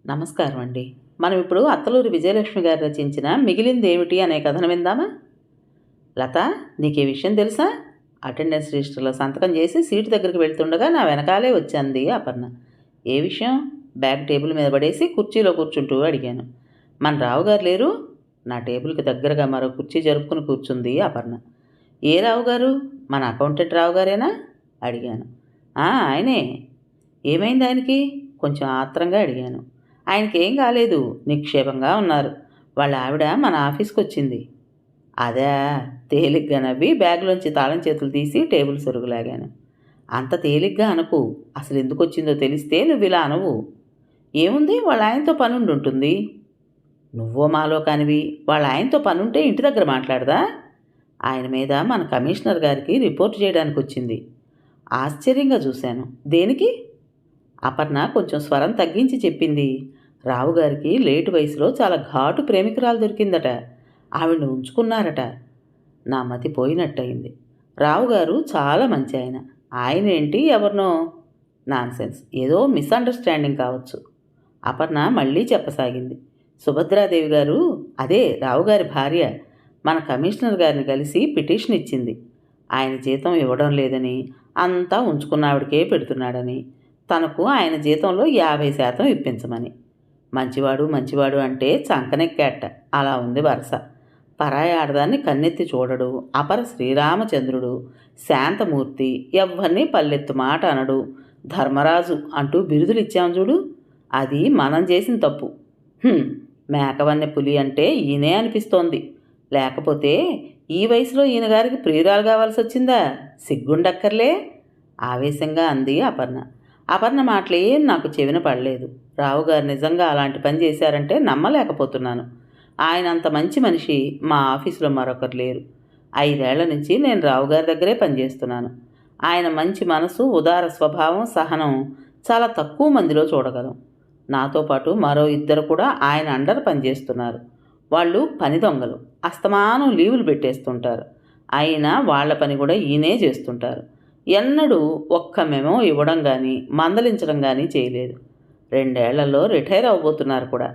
నమస్కారం అండి. మనం ఇప్పుడు అత్తలూరి విజయలక్ష్మి గారు రచించిన 'మిగిలిందేమిటి' అనే కథను విందామా? లత, నీకీ విషయం తెలుసా? అటెండెన్స్ రిజిస్టర్‌లో సంతకం చేసి సీటు దగ్గరికి వెళ్తుండగా నా వెనకాలే వచ్చి అంది అపర్ణ. ఏ విషయం? బ్యాగ్ టేబుల్ మీద పడేసి కుర్చీలో కూర్చుంటూ అడిగాను. మన రావుగారు లేరు? నా టేబుల్‌కి దగ్గరగా మరో కుర్చీ జరుపుకుని కూర్చుంది అపర్ణ. ఏ రావుగారు? మన అకౌంటెంట్ రావుగారేనా? అడిగాను. ఆయనే. ఏమైంది ఆయనకి? కొంచెం ఆత్రంగా అడిగాను. ఆయనకేం కాలేదు, నిక్షేపంగా ఉన్నారు. వాళ్ళ ఆవిడ మన ఆఫీస్కి వచ్చింది. అదా? తేలిగ్గా నవ్వి బ్యాగ్లోంచి తాళం చేతులు తీసి టేబుల్ సొరుగులాగాను. అంత తేలిగ్గా అనకు. అసలు ఎందుకు వచ్చిందో తెలిస్తే నువ్వు ఇలా అనవు. ఏముంది, వాళ్ళ ఆయనతో పనుండి ఉంటుంది. నువ్వో మాలో కానివి. వాళ్ళ ఆయనతో పనుంటే ఇంటి దగ్గర మాట్లాడదా? ఆయన మీద మన కమిషనర్ గారికి రిపోర్ట్ చేయడానికి వచ్చింది. ఆశ్చర్యంగా చూశాను. దేనికి? అపర్ణ కొంచెం స్వరం తగ్గించి చెప్పింది. రావుగారికి లేటు వయసులో చాలా ఘాటు ప్రేమికురాలు దొరికిందట. ఆవిడ్ని ఉంచుకున్నారట. నా మతి పోయినట్టయింది. రావుగారు చాలా మంచి ఆయన. ఆయనేంటి ఎవరినో? నాన్సెన్స్, ఏదో మిస్అండర్స్టాండింగ్ కావచ్చు. అపర్ణ మళ్ళీ చెప్పసాగింది. సుభద్రాదేవి గారు, అదే రావుగారి భార్య, మన కమిషనర్ గారిని కలిసి పిటిషన్ ఇచ్చింది. ఆయన జీతం ఇవ్వడం లేదని, అంతా ఉంచుకున్నావిడికే పెడుతున్నాడని, తనకు ఆయన జీతంలో 50% ఇప్పించమని. మంచివాడు మంచివాడు అంటే చంకనెక్కేట. అలా ఉంది వరస. పరాయి ఆడదాన్ని కన్నెత్తి చూడడు. అపర శ్రీరామచంద్రుడు, శాంతమూర్తి, ఎవ్వరినీ పల్లెత్తు మాట అనడు, ధర్మరాజు అంటూ బిరుదులు ఇచ్చాం చూడు, అది మనం చేసిన తప్పు. మేకవన్నె పులి అంటే ఈయనే అనిపిస్తోంది. లేకపోతే ఈ వయసులో ఈయన గారికి ప్రియురాలు కావాల్సి వచ్చిందా? సిగ్గుండక్కర్లే, ఆవేశంగా అంది అపర్ణ. అపర్ణ మాటలేం నాకు చెవిన పడలేదు. రావుగారు నిజంగా అలాంటి పని చేశారంటే నమ్మలేకపోతున్నాను. ఆయన అంత మంచి మనిషి మా ఆఫీసులో మరొకరు లేరు. 5 ఏళ్ల నుంచి నేను రావుగారి దగ్గరే పనిచేస్తున్నాను. ఆయన మంచి మనసు, ఉదార స్వభావం, సహనం చాలా తక్కువ మందిలో చూడగలం. నాతో పాటు మరో 2 కూడా ఆయన అండర్ పనిచేస్తున్నారు. వాళ్ళు పని దొంగలు. అస్తమానం లీవులు పెట్టేస్తుంటారు. అయినా వాళ్ళ పని కూడా ఈయనే చేస్తుంటారు. ఎన్నడూ ఒక్క మెమో ఇవ్వడం కానీ మందలించడం కానీ చేయలేదు. 2 ఏళ్లలో రిటైర్ అవ్వబోతున్నారు కూడా.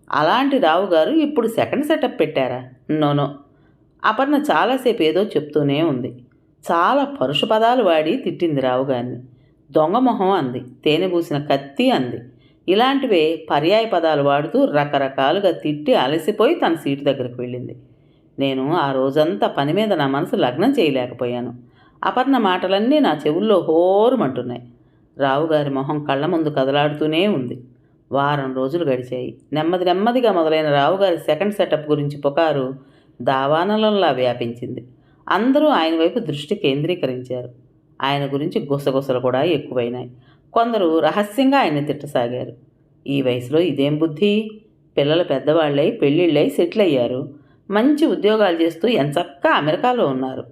అలాంటి రావుగారు ఇప్పుడు సెకండ్ సెటప్ పెట్టారా? నోనో. అపర్ణ చాలాసేపు ఏదో చెప్తూనే ఉంది. చాలా పరుష పదాలు వాడి తిట్టింది రావుగారిని. దొంగ మొహం అంది, తేనె పూసిన కత్తి అంది. ఇలాంటివే పర్యాయ పదాలు వాడుతూ రకరకాలుగా తిట్టి అలసిపోయి తన సీటు దగ్గరికి వెళ్ళింది. నేను ఆ రోజంతా పని మీద నా మనసు లగ్నం చేయలేకపోయాను. అపర్ణ మాటలన్నీ నా చెవుల్లో హోరుమంటున్నాయి. రావుగారి మొహం కళ్ళ ముందు కదలాడుతూనే ఉంది. వారం రోజులు గడిచాయి. నెమ్మదిగా మొదలైన రావుగారి సెకండ్ సెటప్ గురించి పుకారు దావానలంలా వ్యాపించింది. అందరూ ఆయన వైపు దృష్టి కేంద్రీకరించారు. ఆయన గురించి గుసగుసలు కూడా ఎక్కువైనాయి. కొందరు రహస్యంగా ఆయన్ని తిట్టసాగారు. ఈ వయసులో ఇదేం బుద్ధి? పిల్లలు పెద్దవాళ్ళై పెళ్ళిళ్ళై సెటిల్ అయ్యారు. మంచి ఉద్యోగాలు చేస్తూ ఎంచక్కా అమెరికాలో ఉన్నారు.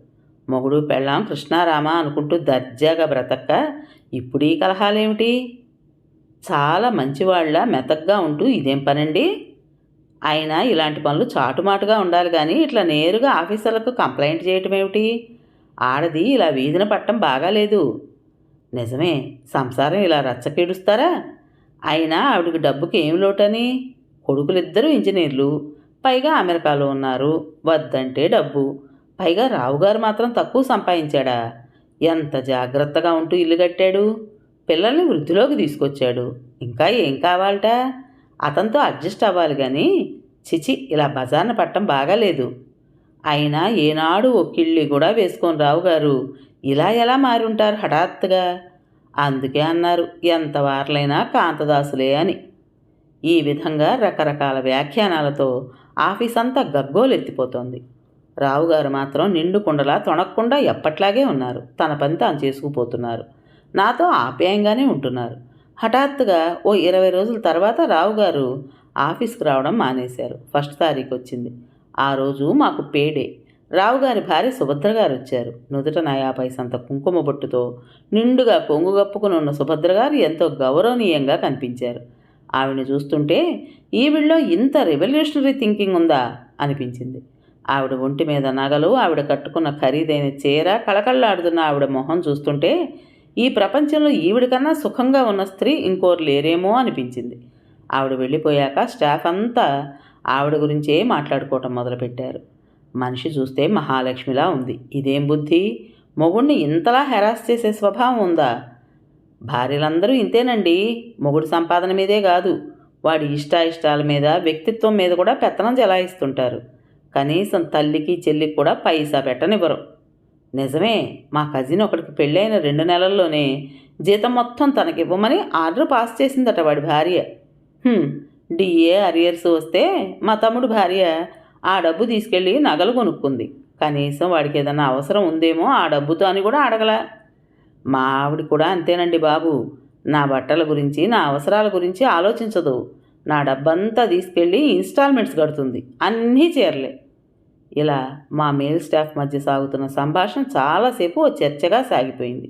మొగుడు పెళ్ళాం కృష్ణారామ అనుకుంటూ దర్జాగా బ్రతక్క ఇప్పుడు ఈ కలహాలేమిటి? చాలా మంచివాళ్ళ మెతగ్గా ఉంటూ ఇదేం పనండి? అయినా ఇలాంటి పనులు చాటుమాటుగా ఉండాలి కానీ ఇట్లా నేరుగా ఆఫీసర్లకు కంప్లైంట్ చేయటం ఏమిటి? ఆడది ఇలా వీధిన పట్టం బాగాలేదు. నిజమే, సంసారం ఇలా రచ్చకీడుస్తారా? అయినా ఆవిడికి డబ్బుకి ఏం లోటని? కొడుకులిద్దరూ ఇంజనీర్లు, పైగా అమెరికాలో ఉన్నారు. వద్దంటే డబ్బు. పైగా రావుగారు మాత్రం తక్కువ సంపాదించాడా? ఎంత జాగ్రత్తగా ఉంటూ ఇల్లు కట్టాడు. పిల్లల్ని వృద్ధిలోకి తీసుకొచ్చాడు. ఇంకా ఏం కావాలట? అతనితో అడ్జస్ట్ అవ్వాలి కానీ చిచి ఇలా బజార్న పట్టం బాగాలేదు. అయినా ఏనాడు ఒక్కిళ్ళి కూడా వేసుకొని రావుగారు ఇలా ఎలా మారి ఉంటారు హఠాత్తుగా? అందుకే అన్నారు ఎంత వారలైనా కాంతదాసులే అని. ఈ విధంగా రకరకాల వ్యాఖ్యానాలతో ఆఫీస్ అంతా గగ్గోలెత్తిపోతోంది. రావుగారు మాత్రం నిండు కుండలా తొణక్కుండా ఎప్పట్లాగే ఉన్నారు. తన పని తాను చేసుకుపోతున్నారు. నాతో ఆప్యాయంగానే ఉంటున్నారు. హఠాత్తుగా ఓ 20 రోజుల తర్వాత రావుగారు ఆఫీస్కి రావడం మానేశారు. 1 తారీఖు వచ్చింది. ఆ రోజు మాకు పేడే. రావుగారి భార్య సుభద్ర గారు వచ్చారు. నుదుట నయా పైసంత కుంకుమ బొట్టుతో నిండుగా కొంగు కప్పుకుని ఉన్న సుభద్ర గారు ఎంతో గౌరవనీయంగా కనిపించారు. ఆవిడని చూస్తుంటే ఈవిళ్ళలో ఇంత రెవల్యూషనరీ థింకింగ్ ఉందా అనిపించింది. ఆవిడ ఒంటి మీద నగలు, ఆవిడ కట్టుకున్న ఖరీదైన చీర, కళకళలాడుతున్న ఆవిడ మొహం చూస్తుంటే ఈ ప్రపంచంలో ఈవిడ కన్నా సుఖంగా ఉన్న స్త్రీ ఇంకోరు లేరేమో అనిపించింది. ఆవిడ వెళ్ళిపోయాక స్టాఫ్ అంతా ఆవిడ గురించే మాట్లాడుకోవటం మొదలుపెట్టారు. మనిషి చూస్తే మహాలక్ష్మిలా ఉంది. ఇదేం బుద్ధి? మొగుణ్ణి ఇంతలా హెరాస్ చేసే స్వభావం ఉందా? భార్యలందరూ ఇంతేనండి. మొగుడు సంపాదన మీదే కాదు, వాడి ఇష్టాయిష్టాల మీద, వ్యక్తిత్వం మీద కూడా పెత్తనం చెలాయిస్తుంటారు. కనీసం తల్లికి చెల్లికి కూడా పైసా పెట్టనివ్వరు. నిజమే, మా కజిన్ ఒకడికి పెళ్ళైన 2 నెలల్లోనే జీతం మొత్తం తనకివ్వమని ఆర్డర్ పాస్ చేసిందట వాడి భార్య. డిఏ అరియర్స్ వస్తే మా తమ్ముడు భార్య ఆ డబ్బు తీసుకెళ్ళి నగలు కొనుక్కుంది. కనీసం వాడికి ఏదన్నా అవసరం ఉందేమో ఆ డబ్బుతో అని కూడా అడగల. మా ఆవిడ కూడా అంతేనండి బాబు. నా బట్టల గురించి, నా అవసరాల గురించి ఆలోచించదు. నా డబ్బంతా తీసుకెళ్ళి ఇన్స్టాల్మెంట్స్ కడుతుంది. అన్నీ చీరలే. ఇలా మా మేల్ స్టాఫ్ మధ్య సాగుతున్న సంభాషణ చాలాసేపు ఓ చర్చగా సాగిపోయింది.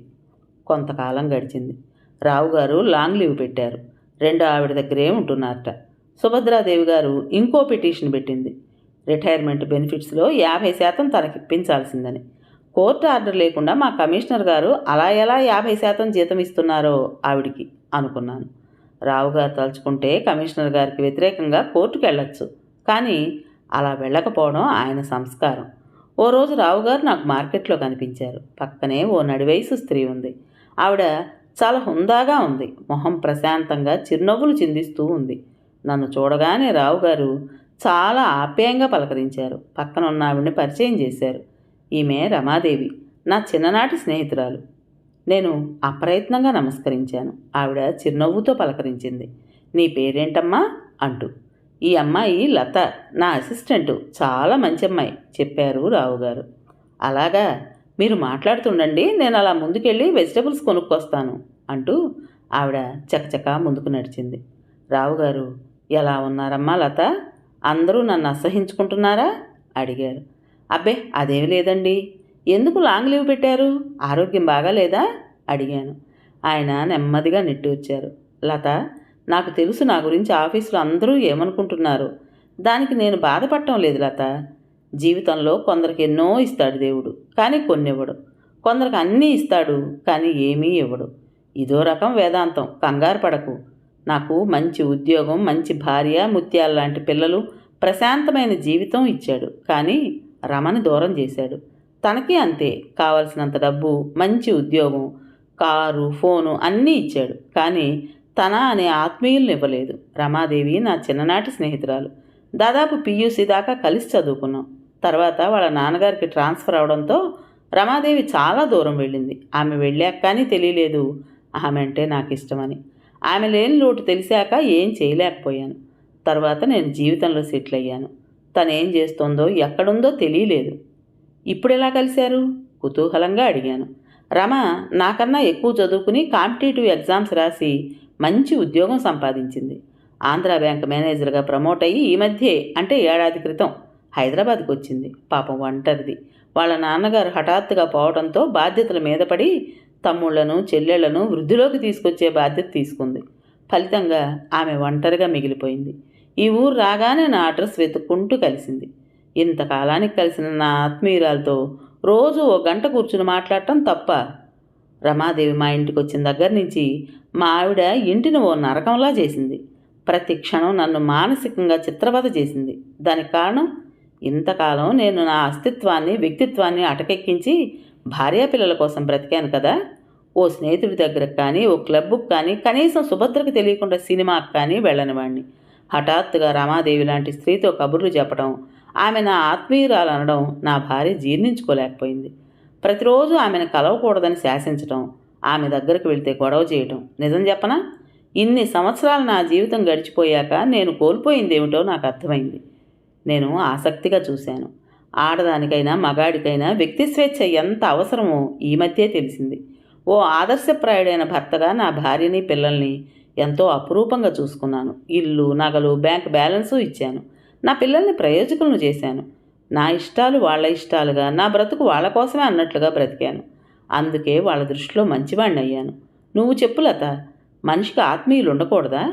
కొంతకాలం గడిచింది. రావుగారు లాంగ్ లీవ్ పెట్టారు. రెండో ఆవిడ దగ్గరే ఉంటున్నారట. సుభద్రాదేవి గారు ఇంకో పిటిషన్ పెట్టింది. రిటైర్మెంట్ బెనిఫిట్స్లో 50% తనకిప్పించాల్సిందని. కోర్టు ఆర్డర్ లేకుండా మా కమిషనర్ గారు అలా ఎలా 50% జీతం ఇస్తున్నారో ఆవిడికి అనుకున్నాను. రావుగారు తలుచుకుంటే కమిషనర్ గారికి వ్యతిరేకంగా కోర్టుకు వెళ్ళొచ్చు. కానీ అలా వెళ్ళకపోవడం ఆయన సంస్కారం. ఓ రోజు రావుగారు నాకు మార్కెట్లో కనిపించారు. పక్కనే ఓ నడివయసు స్త్రీ ఉంది. ఆవిడ చాలా హుందాగా ఉంది. మొహం ప్రశాంతంగా చిరునవ్వులు చిందిస్తూ ఉంది. నన్ను చూడగానే రావుగారు చాలా ఆప్యాయంగా పలకరించారు. పక్కన ఉన్న ఆవిడని పరిచయం చేశారు. ఈమె రమాదేవి, నా చిన్ననాటి స్నేహితురాలు. నేను అప్రయత్నంగా నమస్కరించాను. ఆవిడ చిరునవ్వుతో పలకరించింది. నీ పేరేంటమ్మా అంటూ. ఈ అమ్మాయి లత, నా అసిస్టెంటు, చాలా మంచి అమ్మాయి చెప్పారు రావుగారు. అలాగా, మీరు మాట్లాడుతుండండి, నేను అలా ముందుకెళ్ళి వెజిటబుల్స్ కొనుక్కొస్తాను అంటూ ఆవిడ చకచకా ముందుకు నడిచింది. రావుగారు, ఎలా ఉన్నారమ్మా లత? అందరూ నన్ను అసహించుకుంటున్నారా అడిగారు. అబ్బే, అదేమి లేదండి. ఎందుకు లాంగ్ లీవ్ పెట్టారు? ఆరోగ్యం బాగాలేదా అడిగాను. ఆయన నెమ్మదిగా నిట్టూర్చారు. లత, నాకు తెలుసు నా గురించి ఆఫీసులో అందరూ ఏమనుకుంటున్నారు. దానికి నేను బాధపడటం లేదు లత. జీవితంలో కొందరికి ఎన్నో ఇస్తాడు దేవుడు, కానీ కొన్ని ఇవ్వడు. కొందరికి అన్నీ ఇస్తాడు, కానీ ఏమీ ఇవ్వడు. ఇదో రకం వేదాంతం. కంగారు పడకు. నాకు మంచి ఉద్యోగం, మంచి భార్య, ముత్యాల లాంటి పిల్లలు, ప్రశాంతమైన జీవితం ఇచ్చాడు. కానీ రమని దూరం చేశాడు. తనకి అంతే. కావలసినంత డబ్బు, మంచి ఉద్యోగం, కారు, ఫోను అన్నీ ఇచ్చాడు. కానీ తన అనే ఆత్మీయుల్ని ఇవ్వలేదు. రమాదేవి నా చిన్ననాటి స్నేహితురాలు. దాదాపు పియూసీ దాకా కలిసి చదువుకున్నాం. తర్వాత వాళ్ళ నాన్నగారికి ట్రాన్స్ఫర్ అవడంతో రమాదేవి చాలా దూరం వెళ్ళింది. ఆమె వెళ్ళాక కానీ తెలియలేదు ఆమె అంటే నాకు ఇష్టమని. ఆమె లేని లోటు తెలిసాక ఏం చేయలేకపోయాను. తర్వాత నేను జీవితంలో సెటిల్ అయ్యాను. తను ఏం చేస్తోందో, ఎక్కడుందో తెలియలేదు. ఇప్పుడు ఎలా కలిశారు? కుతూహలంగా అడిగాను. రమ నాకన్నా ఎక్కువ చదువుకుని కాంపిటేటివ్ ఎగ్జామ్స్ రాసి మంచి ఉద్యోగం సంపాదించింది. ఆంధ్రా బ్యాంక్ మేనేజర్గా ప్రమోట్ అయ్యి ఈ మధ్యే, అంటే ఏడాది క్రితం హైదరాబాద్కి వచ్చింది. పాపం ఒంటరిది. వాళ్ళ నాన్నగారు హఠాత్తుగా పోవడంతో బాధ్యతల మీద పడి తమ్ముళ్లను, చెల్లెళ్లను వృద్ధిలోకి తీసుకొచ్చే బాధ్యత తీసుకుంది. ఫలితంగా ఆమె ఒంటరిగా మిగిలిపోయింది. ఈ ఊరు రాగానే నా అడ్రస్ వెతుక్కుంటూ కలిసింది. ఇంతకాలానికి కలిసిన నా ఆత్మీయురాలతో రోజు ఓ గంట కూర్చుని మాట్లాడటం తప్ప? రమాదేవి మా ఇంటికి వచ్చిన దగ్గర నుంచి మా ఆవిడ ఇంటిని ఓ నరకంలా చేసింది. ప్రతి క్షణం నన్ను మానసికంగా చిత్రవద చేసింది. దానికి కారణం, ఇంతకాలం నేను నా అస్తిత్వాన్ని, వ్యక్తిత్వాన్ని అటకెక్కించి భార్యాపిల్లల కోసం బ్రతికాను కదా. ఓ స్నేహితుడి దగ్గరకు కానీ, ఓ క్లబ్కు కానీ, కనీసం సుభద్రకు తెలియకుండా సినిమాకు కానీ వెళ్ళనివాడిని. హఠాత్తుగా రమాదేవి లాంటి స్త్రీతో కబుర్లు చెప్పడం, ఆమె నా ఆత్మీయురాలు అనడం నా భార్య జీర్ణించుకోలేకపోయింది. ప్రతిరోజు ఆమెను కలవకూడదని శాసించడం, ఆమె దగ్గరకు వెళ్తే గొడవ చేయటం. నిజం చెప్పనా, ఇన్ని సంవత్సరాలు నా జీవితం గడిచిపోయాక నేను కోల్పోయిందేమిటో నాకు అర్థమైంది. నేను ఆసక్తిగా చూశాను. ఆడదానికైనా మగాడికైనా వ్యక్తి స్వేచ్ఛ ఎంత అవసరమో ఈ మధ్యే తెలిసింది. ఓ ఆదర్శప్రాయుడైన భర్తగా నా భార్యని, పిల్లల్ని ఎంతో అపురూపంగా చూసుకున్నాను. ఇల్లు, నగలు, బ్యాంక్ బ్యాలెన్సు ఇచ్చాను. నా పిల్లల్ని ప్రయోజకులను చేశాను. నా ఇష్టాలు వాళ్ళ ఇష్టాలుగా, నా బ్రతుకు వాళ్ళ కోసమే అన్నట్లుగా బ్రతికాను. అందుకే వాళ్ళ దృష్టిలో మంచివాణ్ణి అయ్యాను. నువ్వు చెప్పు లత, మనిషికి ఆత్మీయులు ఉండకూడదా?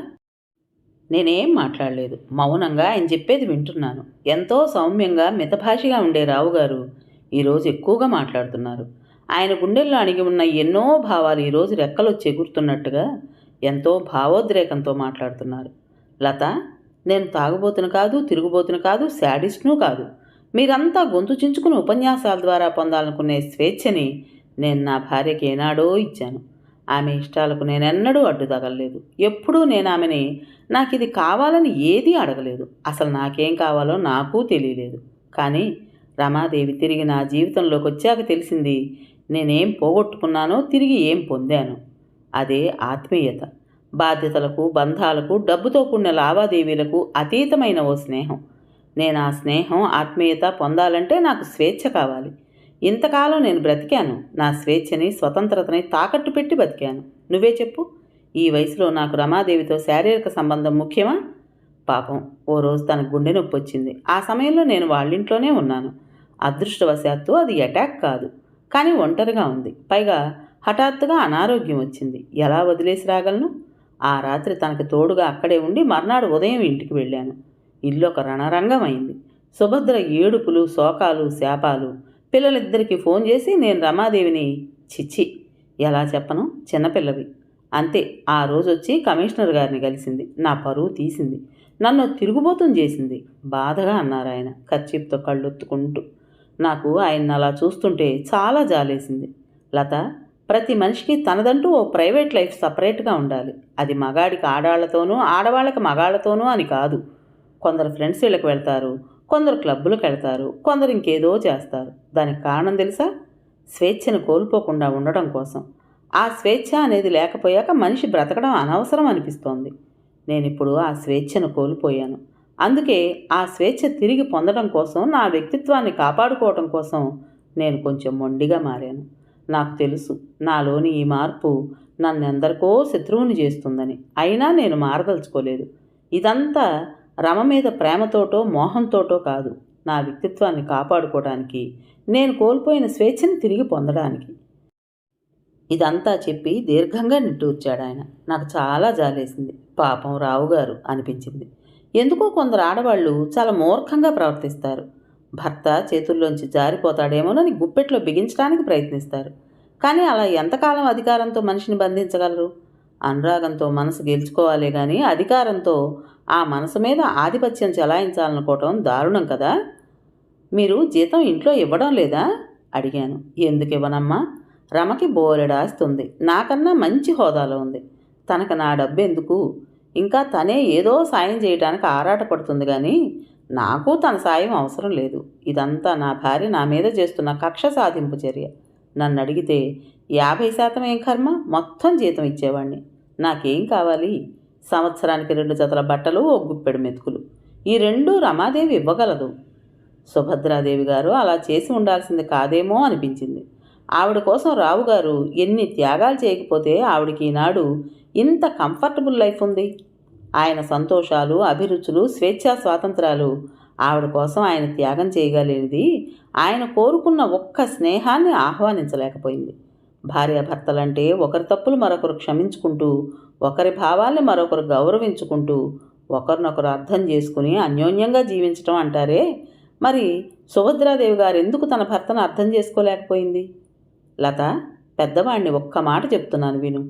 నేనేం మాట్లాడలేదు. మౌనంగా ఆయన చెప్పేది వింటున్నాను. ఎంతో సౌమ్యంగా, మితభాషిగా ఉండే రావుగారు ఈరోజు ఎక్కువగా మాట్లాడుతున్నారు. ఆయన గుండెల్లో అణిగి ఉన్న ఎన్నో భావాలు ఈరోజు రెక్కలొచ్చి ఎగురుతున్నట్టుగా ఎంతో భావోద్రేకంతో మాట్లాడుతున్నారు. లత, నేను తాగుబోతును కాదు, తిరుగుబోతును కాదు, శాడిస్ట్ను కాదు. మీరంతా గొంతు చించుకుని ఉపన్యాసాల ద్వారా పొందాలనుకునే స్వేచ్ఛని నేను నా భార్యకి ఏనాడో ఇచ్చాను. ఆమె ఇష్టాలకు నేనెన్నడూ అడ్డు తగలలేదు. ఎప్పుడూ నేను ఆమెని నాకు ఇది కావాలని ఏదీ అడగలేదు. అసలు నాకేం కావాలో నాకు తెలియలేదు. కానీ రమాదేవి తిరిగి నా జీవితంలోకి వచ్చాక తెలిసింది నేనేం పోగొట్టుకున్నానో, తిరిగి ఏం పొందానో. అదే ఆత్మీయత. బాధ్యతలకు, బంధాలకు, డబ్బుతో కూడిన లావాదేవీలకు అతీతమైన ఓ స్నేహం. నేను ఆ స్నేహం, ఆత్మీయత పొందాలంటే నాకు స్వేచ్ఛ కావాలి. ఇంతకాలం నేను బ్రతికాను. నా స్వేచ్ఛని, స్వతంత్రతని తాకట్టు పెట్టి బతికాను. నువ్వే చెప్పు, ఈ వయసులో నాకు రమాదేవితో శారీరక సంబంధం ముఖ్యమా? పాపం, ఓ రోజు తనకు గుండె నొప్పి వచ్చింది. ఆ సమయంలో నేను వాళ్ళింట్లోనే ఉన్నాను. అదృష్టవశాత్తు అది అటాక్ కాదు, కానీ ఒంటరిగా ఉంది. పైగా హఠాత్తుగా అనారోగ్యం వచ్చింది. ఎలా వదిలేసి రాగలను? ఆ రాత్రి తనకు తోడుగా అక్కడే ఉండి మర్నాడు ఉదయం ఇంటికి వెళ్ళాను. ఇల్లు ఒక రణరంగం అయింది. సుభద్ర ఏడుపులు, శోకాలు, శాపాలు. పిల్లలిద్దరికీ ఫోన్ చేసి నేను రమాదేవిని చిచ్చి ఎలా చెప్పను, చిన్నపిల్లవి అంతే. ఆ రోజు వచ్చి కమిషనర్ గారిని కలిసింది. నా పరువు తీసింది. నన్ను తిరుగుబోతుని చేసింది. బాధగా అన్నారు ఆయన కర్చీప్తో కళ్ళొత్తుకుంటూ. నాకు ఆయన అలా చూస్తుంటే చాలా జాలేసింది. లత, ప్రతి మనిషికి తనదంటూ ఓ ప్రైవేట్ లైఫ్ సపరేట్గా ఉండాలి. అది మగాడికి ఆడాళ్లతోనూ, ఆడవాళ్ళకి మగాళ్లతోనూ అని కాదు. కొందరు ఫ్రెండ్స్ ఇళ్ళకి వెళ్తారు, కొందరు క్లబ్బులకు వెళ్తారు, కొందరు ఇంకేదో చేస్తారు. దానికి కారణం తెలుసా? స్వేచ్ఛను కోల్పోకుండా ఉండడం కోసం. ఆ స్వేచ్ఛ అనేది లేకపోయాక మనిషి బ్రతకడం అనవసరం అనిపిస్తోంది. నేనిప్పుడు ఆ స్వేచ్ఛను కోల్పోయాను. అందుకే ఆ స్వేచ్ఛ తిరిగి పొందడం కోసం, నా వ్యక్తిత్వాన్ని కాపాడుకోవడం కోసం నేను కొంచెం మొండిగా మారాను. నాకు తెలుసు నాలోని ఈ మార్పు నన్నెందరికో శత్రువుని చేస్తుందని. అయినా నేను మారదలుచుకోలేదు. ఇదంతా రమ మీద ప్రేమతోటో మోహంతోటో కాదు. నా వ్యక్తిత్వాన్ని కాపాడుకోవడానికి, నేను కోల్పోయిన స్వేచ్ఛని తిరిగి పొందడానికి. ఇదంతా చెప్పి దీర్ఘంగా నిట్టూర్చాడు ఆయన. నాకు చాలా జాలేసింది. పాపం రావుగారు అనిపించింది. ఎందుకో కొందరు ఆడవాళ్ళు చాలా మూర్ఖంగా ప్రవర్తిస్తారు. భర్త చేతుల్లోంచి జారిపోతాడేమోనని గుప్పెట్లో బిగించడానికి ప్రయత్నిస్తారు. కానీ అలా ఎంతకాలం అధికారంతో మనిషిని బంధించగలరు? అనురాగంతో మనసు గెలుచుకోవాలే కానీ అధికారంతో ఆ మనసు మీద ఆధిపత్యం చెలాయించాలనుకోవటం దారుణం కదా. మీరు జీతం ఇంట్లో ఇవ్వడం లేదా అడిగాను. ఎందుకు ఇవ్వనమ్మా? రమకి బోలెడాస్తుంది. నాకన్నా మంచి హోదాలో ఉంది. తనకు నా డబ్బు ఎందుకు? ఇంకా తనే ఏదో సాయం చేయడానికి ఆరాటపడుతుంది కానీ నాకు తన సాయం అవసరం లేదు. ఇదంతా నా భార్య నా మీద చేస్తున్న కక్ష సాధింపు చర్య. నన్ను అడిగితే 50% ఏం కర్మ, మొత్తం జీతం ఇచ్చేవాడిని. నాకేం కావాలి? సంవత్సరానికి 2 జతల బట్టలు, ఓ గుప్పెడు మెతుకులు. ఈ రెండూ రమాదేవి ఇవ్వగలదు. సుభద్రాదేవి గారు అలా చేసి ఉండాల్సింది కాదేమో అనిపించింది. ఆవిడ కోసం రావుగారు ఎన్ని త్యాగాలు చేయకపోతే ఆవిడకి ఈనాడు ఇంత కంఫర్టబుల్ లైఫ్ ఉంది. ఆయన సంతోషాలు, అభిరుచులు, స్వేచ్ఛా స్వాతంత్రాలు ఆవిడ కోసం ఆయన త్యాగం చేయగలిగినది ఆయన కోరుకున్న ఒక్క స్నేహాన్ని ఆహ్వానించలేకపోయింది. భార్యాభర్తలంటే ఒకరి తప్పులు మరొకరు క్షమించుకుంటూ, ఒకరి భావాల్ని మరొకరు గౌరవించుకుంటూ, ఒకరినొకరు అర్థం చేసుకుని అన్యోన్యంగా జీవించటం అంటారే. మరి సుభద్రాదేవి గారు ఎందుకు తన భర్తను అర్థం చేసుకోలేకపోయింది? లత, పెద్దవాడిని ఒక్క మాట చెప్తున్నాను విను.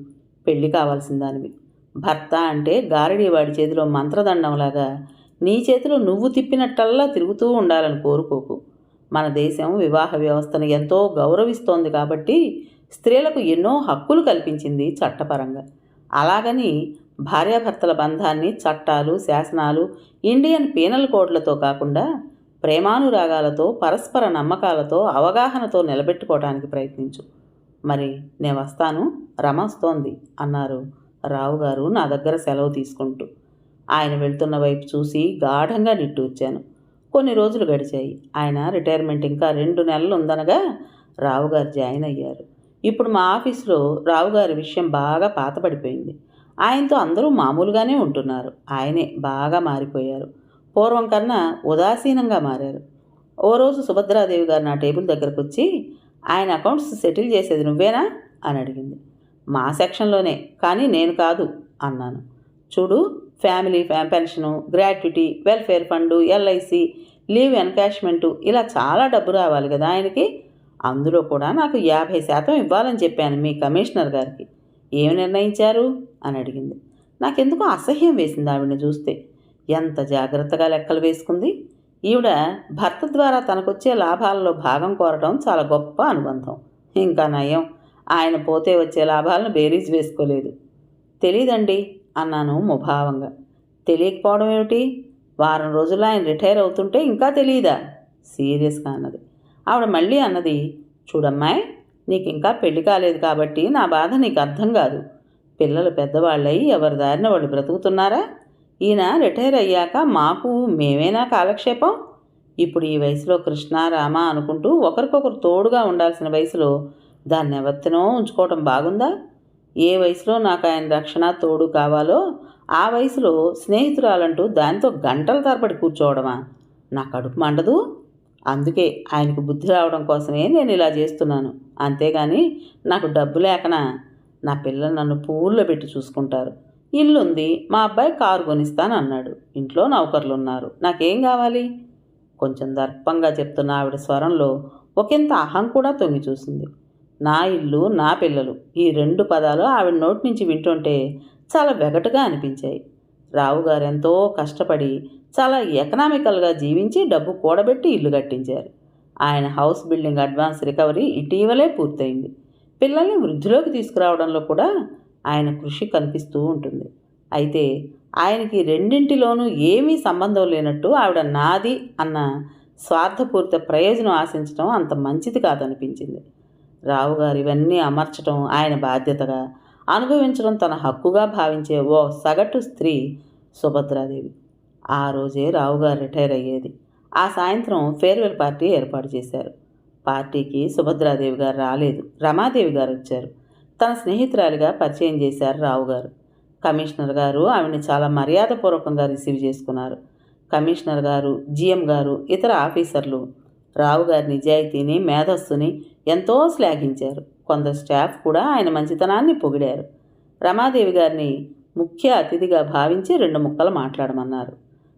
పెళ్ళి కావాల్సిందానివి. భర్త అంటే గారడీ వాడి చేతిలో మంత్రదండంలాగా నీ చేతిలో నువ్వు తిప్పినట్టల్లా తిరుగుతూ ఉండాలని కోరుకోకు. మన దేశం వివాహ వ్యవస్థను ఎంతో గౌరవిస్తోంది కాబట్టి స్త్రీలకు ఎన్నో హక్కులు కల్పించింది చట్టపరంగా. అలాగని భార్యాభర్తల బంధాన్ని చట్టాలు, శాసనాలు, ఇండియన్ పీనల్ కోడ్లతో కాకుండా ప్రేమానురాగాలతో, పరస్పర నమ్మకాలతో, అవగాహనతో నిలబెట్టుకోవడానికి ప్రయత్నించు. మరి నేను వస్తాను, రమ వస్తోంది అన్నారు రావుగారు నా దగ్గర సెలవు తీసుకుంటూ. ఆయన వెళ్తున్న వైపు చూసి గాఢంగా నిట్టూర్చాను. కొన్ని రోజులు గడిచాయి. ఆయన రిటైర్మెంట్ ఇంకా 2 నెలలు ఉందనగా రావుగారు జాయిన్ అయ్యారు. ఇప్పుడు మా ఆఫీసులో రావుగారి విషయం బాగా పాతపడిపోయింది. ఆయనతో అందరూ మామూలుగానే ఉంటున్నారు. ఆయనే బాగా మారిపోయారు. పూర్వం కన్నా ఉదాసీనంగా మారారు. ఓ రోజు సుభద్రాదేవి గారు నా టేబుల్ దగ్గరకు వచ్చి, ఆయన అకౌంట్స్ సెటిల్ చేసేది నువ్వేనా అని అడిగింది. మా సెక్షన్లోనే, కానీ నేను కాదు అన్నాను. చూడు, family pension, gratuity, welfare fund, LIC, leave encashment, ఇలా చాలా డబ్బు రావాలి కదా ఆయనకి. అందులో కూడా నాకు 50% ఇవ్వాలని చెప్పాను మీ కమిషనర్ గారికి. ఏమి నిర్ణయించారు అని అడిగింది. నాకెందుకో అసహ్యం వేసింది ఆవిడని చూస్తే. ఎంత జాగ్రత్తగా లెక్కలు వేసుకుంది. ఈవిడ భర్త ద్వారా తనకొచ్చే లాభాలలో భాగం కోరటం చాలా గొప్ప అనుబంధం. ఇంకా నయం, ఆయన పోతే వచ్చే లాభాలను బేరీజ్ వేసుకోలేదు. తెలీదండి అన్నాను ముభావంగా. తెలియకపోవడం ఏమిటి? వారం రోజుల్లో ఆయన రిటైర్ అవుతుంటే ఇంకా తెలియదా? సీరియస్గా అన్నది. ఆవిడ మళ్ళీ అన్నది, చూడమ్మాయి, నీకు ఇంకా పెళ్లి కాలేదు కాబట్టి నా బాధ నీకు అర్థం కాదు. పిల్లలు పెద్దవాళ్ళై ఎవరి దారిన వాళ్ళు బ్రతుకుతున్నారా? ఈయన రిటైర్ అయ్యాక మాకు మేమేనా కాలక్షేపం? ఇప్పుడు ఈ వయసులో కృష్ణ రామ అనుకుంటూ ఒకరికొకరు తోడుగా ఉండాల్సిన వయసులో దాన్ని ఎవరినో ఉంచుకోవటం బాగుందా? ఏ వయసులో నాకు ఆయన రక్షణ తోడు కావాలో ఆ వయసులో స్నేహితురాలంటూ దానితో గంటల తరబడి కూర్చోవడమా? నా కడుపు మండదు. అందుకే ఆయనకు బుద్ధి రావడం కోసమే నేను ఇలా చేస్తున్నాను. అంతేగాని నాకు డబ్బు లేకనా? నా పిల్లలు నన్ను పువ్వుల్లో పెట్టి చూసుకుంటారు. ఇల్లుంది, మా అబ్బాయి కారు కొనిస్తాను అన్నాడు. ఇంట్లో నౌకర్లు ఉన్నారు. నాకేం కావాలి? కొంచెం దర్పంగా చెప్తున్న ఆవిడ స్వరంలో ఒకంత అహం కూడా తొంగి చూసింది. నా ఇల్లు, నా పిల్లలు, ఈ 2 పదాలు ఆవిడ నోటి నుంచి వింటుంటే చాలా వెగటుగా అనిపించాయి. రావుగారు ఎంతో కష్టపడి చాలా ఎకనామికల్గా జీవించి డబ్బు కూడబెట్టి ఇల్లు కట్టించారు. ఆయన హౌస్ బిల్డింగ్ అడ్వాన్స్ రికవరీ ఇటీవలే పూర్తయింది. పిల్లల్ని వృద్ధిలోకి తీసుకురావడంలో కూడా ఆయన కృషి కనిపిస్తూ ఉంటుంది. అయితే ఆయనకి రెండింటిలోనూ ఏమీ సంబంధం లేనట్టు ఆవిడ నాది అన్న స్వార్థపూరిత ప్రయోజనం ఆశించడం అంత మంచిది కాదనిపించింది. రావుగారు ఇవన్నీ అమర్చడం ఆయన బాధ్యతగా, అనుభవించడం తన హక్కుగా భావించే ఓ సగటు స్త్రీ సుభద్రాదేవి. ఆ రోజే రావుగారు రిటైర్ అయ్యేది. ఆ సాయంత్రం ఫేర్వెల్ పార్టీ ఏర్పాటు చేశారు. పార్టీకి సుభద్రాదేవి గారు రాలేదు, రమాదేవి గారు వచ్చారు. తన స్నేహితురాలిగా పరిచయం చేశారు రావుగారు. కమిషనర్ గారు ఆవిడని చాలా మర్యాదపూర్వకంగా రిసీవ్ చేసుకున్నారు. కమిషనర్ గారు, జిఎం గారు, ఇతర ఆఫీసర్లు రావుగారి నిజాయితీని, మేధస్సుని ఎంతో శ్లాఘించారు. కొందరు స్టాఫ్ కూడా ఆయన మంచితనాన్ని పొగిడారు. రమాదేవి గారిని ముఖ్య అతిథిగా భావించి 2 ముక్కలు మాట్లాడమన్నారు.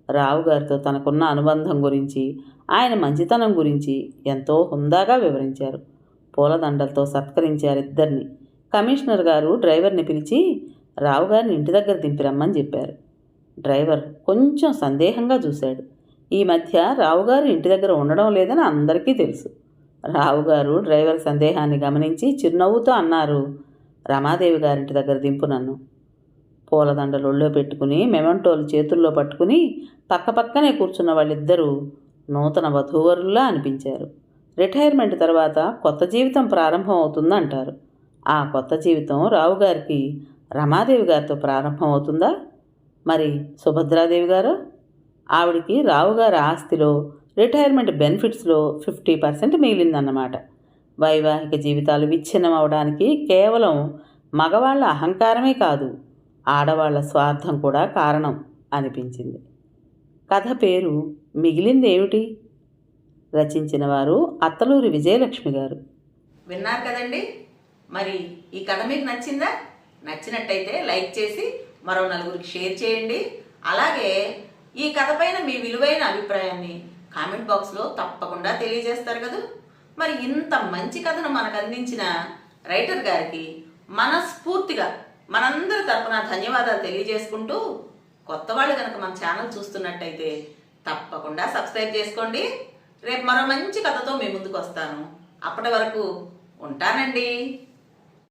రావుగారితో తనకున్న అనుబంధం గురించి, ఆయన మంచితనం గురించి ఎంతో హుందాగా వివరించారు. పూలదండలతో సత్కరించారు ఇద్దరిని. కమిషనర్ గారు డ్రైవర్ని పిలిచి రావుగారిని ఇంటి దగ్గర దింపిరమ్మని చెప్పారు. డ్రైవర్ కొంచెం సందేహంగా చూశాడు. ఈ మధ్య రావుగారు ఇంటి దగ్గర ఉండడం లేదని అందరికీ తెలుసు. రావుగారు డ్రైవర్ సందేహాన్ని గమనించి చిరునవ్వుతో అన్నారు, రమాదేవి గారింటి దగ్గర దింపు నన్ను. పూలదండలు ఒళ్ళో పెట్టుకుని మెమంటోలు చేతుల్లో పట్టుకుని పక్కపక్కనే కూర్చున్న వాళ్ళిద్దరూ నూతన వధూవరుల్లా అనిపించారు. రిటైర్మెంట్ తర్వాత కొత్త జీవితం ప్రారంభం అవుతుందంటారు. ఆ కొత్త జీవితం రావుగారికి రమాదేవి గారితో ప్రారంభం అవుతుందా? మరి సుభద్రాదేవి గారు? ఆవిడికి రావుగారి ఆస్తిలో రిటైర్మెంట్ బెనిఫిట్స్లో 50% మిగిలిందన్నమాట. వైవాహిక జీవితాలు విచ్ఛిన్నం అవడానికి కేవలం మగవాళ్ల అహంకారమే కాదు, ఆడవాళ్ల స్వార్థం కూడా కారణం అనిపించింది. కథ పేరు మిగిలిందేమిటి? రచించిన వారు అత్తలూరి విజయలక్ష్మి గారు. విన్నారు కదండి. మరి ఈ కథ మీకు నచ్చిందా? నచ్చినట్టయితే లైక్ చేసి మరో నలుగురికి షేర్ చేయండి. అలాగే ఈ కథ పైన మీ విలువైన అభిప్రాయాన్ని కామెంట్ బాక్స్లో తప్పకుండా తెలియజేస్తారు కదా. మరి ఇంత మంచి కథను మనకు అందించిన రైటర్ గారికి మనస్ఫూర్తిగా మనందరి తరపున ధన్యవాదాలు తెలియజేసుకుంటూ, కొత్త వాళ్ళు కనుక మన ఛానల్ చూస్తున్నట్టయితే తప్పకుండా సబ్స్క్రైబ్ చేసుకోండి. రేపు మరో మంచి కథతో మీ ముందుకు వస్తాను. అప్పటి వరకు ఉంటానండి.